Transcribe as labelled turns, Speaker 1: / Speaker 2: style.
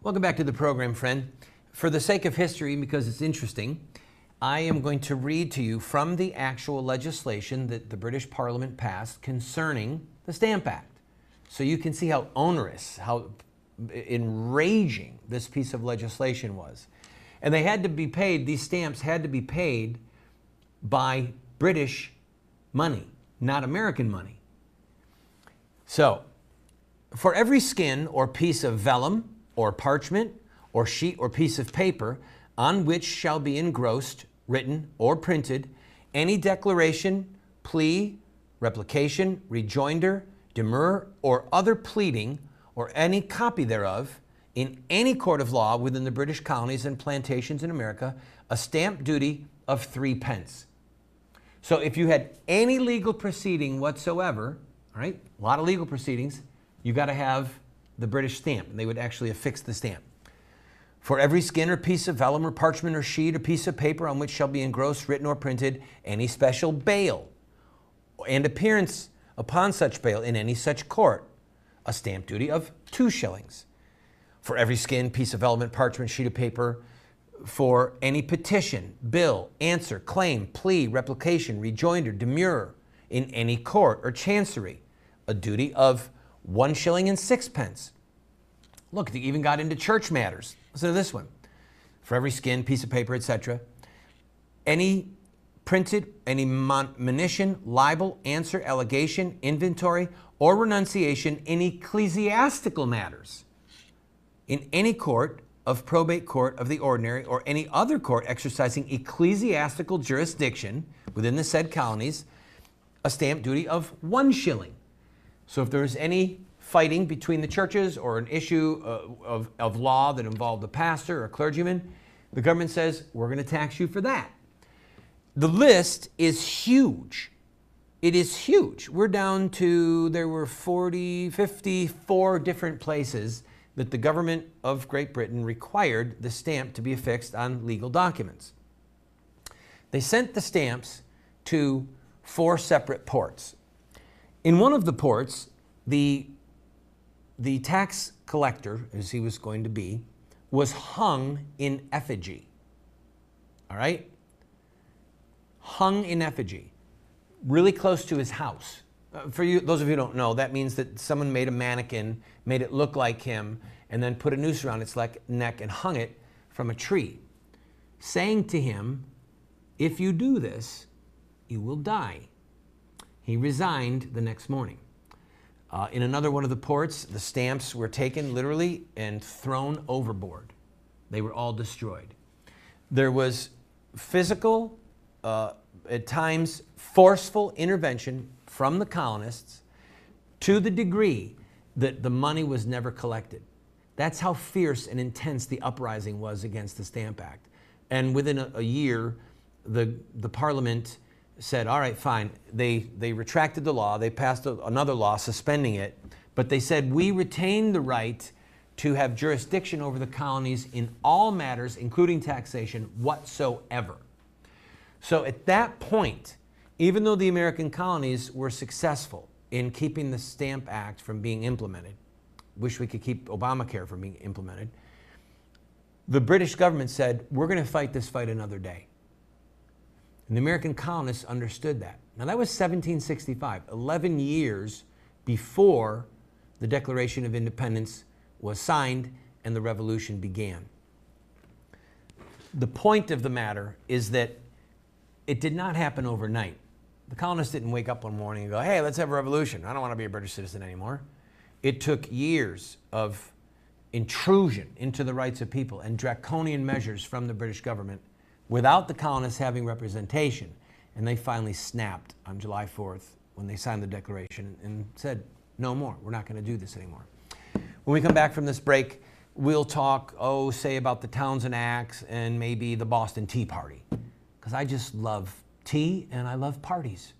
Speaker 1: Welcome back to the program, friend. For the sake of history, because it's interesting, I am going to read to you from the actual legislation that the British Parliament passed concerning the Stamp Act. So you can see how onerous, how enraging this piece of legislation was. And they had to be paid, these stamps had to be paid by British money, not American money. So, for every skin or piece of vellum or parchment or sheet or piece of paper on which shall be engrossed, written, or printed any declaration, plea, replication, rejoinder, demur, or other pleading, or any copy thereof, in any court of law within the British colonies and plantations in America, a stamp duty of 3 pence. So if you had any legal proceeding whatsoever, all right, a lot of legal proceedings, you got to have the British stamp, and they would actually affix the stamp. For every skin or piece of vellum or parchment or sheet or piece of paper on which shall be engrossed, written, or printed any special bail and appearance upon such bail in any such court, a stamp duty of 2 shillings. For every skin, piece of vellum, parchment, sheet of paper, for any petition, bill, answer, claim, plea, replication, rejoinder, demur in any court or chancery, a duty of 1 shilling and 6 pence. Look, they even got into church matters. Listen to this one. For every skin, piece of paper, etc., any printed, any monition, libel, answer, allegation, inventory, or renunciation in ecclesiastical matters, in any court of probate court of the ordinary or any other court exercising ecclesiastical jurisdiction within the said colonies, a stamp duty of 1 shilling. So if there's any fighting between the churches or an issue of law that involved a pastor or a clergyman, the government says, we're going to tax you for that. The list is huge. It is huge. We're down to, there were 54 different places that the government of Great Britain required the stamp to be affixed on legal documents. They sent the stamps to 4 separate ports. In one of the ports, the tax collector, as he was going to be, was hung in effigy. All right? Hung in effigy, really close to his house. For you, those of you who don't know, that means that someone made a mannequin, made it look like him, and then put a noose around its neck and hung it from a tree, saying to him, if you do this, you will die. He resigned the next morning. In another one of the ports, the stamps were taken literally and thrown overboard. They were all destroyed. There was physical, at times forceful intervention from the colonists to the degree that the money was never collected. That's how fierce and intense the uprising was against the Stamp Act. And within a year, the Parliament said, all right, fine. They retracted the law. They passed another law suspending it. But they said, we retain the right to have jurisdiction over the colonies in all matters, including taxation, whatsoever. So at that point, even though the American colonies were successful in keeping the Stamp Act from being implemented, wish we could keep Obamacare from being implemented, the British government said, we're going to fight this fight another day. And the American colonists understood that. Now that was 1765, 11 years before the Declaration of Independence was signed and the revolution began. The point of the matter is that it did not happen overnight. The colonists didn't wake up one morning and go, hey, let's have a revolution. I don't want to be a British citizen anymore. It took years of intrusion into the rights of people and draconian measures from the British government without the colonists having representation. And they finally snapped on July 4th when they signed the Declaration and said, no more, we're not going to do this anymore. When we come back from this break, we'll talk, say about the Townsend Acts and maybe the Boston Tea Party. Because I just love tea and I love parties.